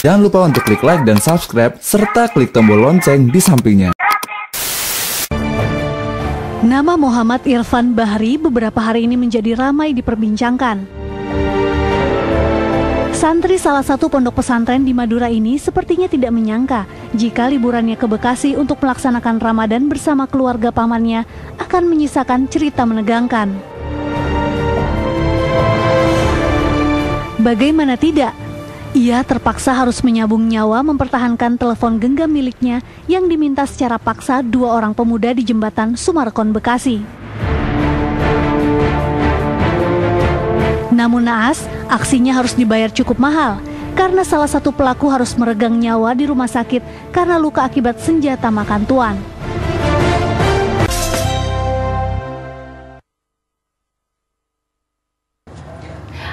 Jangan lupa untuk klik like dan subscribe, serta klik tombol lonceng di sampingnya. Nama Muhammad Irfan Bahri beberapa hari ini menjadi ramai diperbincangkan. Santri salah satu pondok pesantren di Madura ini sepertinya tidak menyangka jika liburannya ke Bekasi untuk melaksanakan Ramadan bersama keluarga pamannya akan menyisakan cerita menegangkan. Bagaimana tidak? Ia terpaksa harus menyabung nyawa mempertahankan telepon genggam miliknya yang diminta secara paksa dua orang pemuda di jembatan Sumarekon, Bekasi. Namun naas, aksinya harus dibayar cukup mahal karena salah satu pelaku harus meregang nyawa di rumah sakit karena luka akibat senjata makan tuan.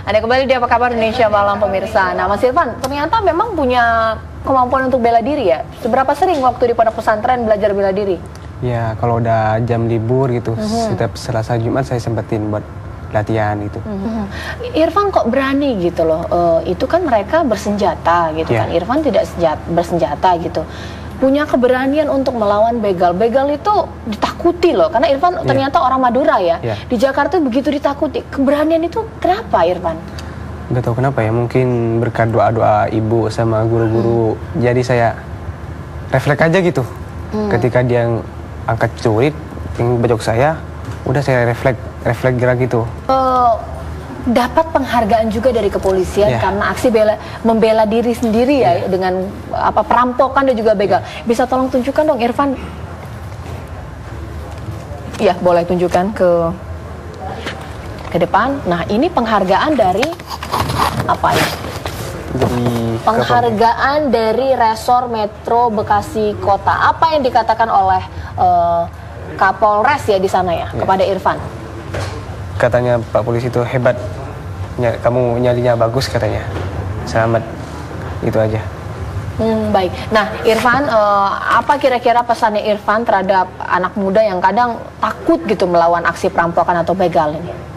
Anda kembali di Apa Kabar Indonesia Malam pemirsa. Nah, Mas Irfan ternyata memang punya kemampuan untuk bela diri ya. Seberapa sering waktu di pondok pesantren belajar bela diri? Ya, kalau udah jam libur gitu, setiap Selasa Jumat saya sempetin buat latihan gitu. Irfan kok berani gitu loh? Itu kan mereka bersenjata gitu kan. Irfan tidak bersenjata gitu. Punya keberanian untuk melawan begal. Begal itu ditakuti loh, karena Irfan ternyata orang Madura ya. Di Jakarta begitu ditakuti. Keberanian itu kenapa Irfan? Gak tahu kenapa ya, mungkin berkat doa-doa ibu sama guru-guru. Jadi saya refleks aja gitu. Ketika dia angkat celurit, yang bajok saya, udah saya refleks gerak gitu. Dapat penghargaan juga dari kepolisian karena aksi membela diri sendiri ya dengan perampokan dan juga begal. Bisa tolong tunjukkan dong Irfan? Ya, boleh tunjukkan ke depan. Nah, ini penghargaan dari apa ya? Penghargaan dari Resor Metro Bekasi Kota. Apa yang dikatakan oleh Kapolres ya di sana ya kepada Irfan? Katanya Pak Polisi itu hebat, kamu nyalinya bagus katanya, selamat, itu aja. Baik. Nah Irfan, apa kira-kira pesannya Irfan terhadap anak muda yang kadang takut gitu melawan aksi perampokan atau begal ini?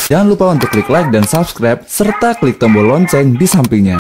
Jangan lupa untuk klik like dan subscribe, serta klik tombol lonceng di sampingnya.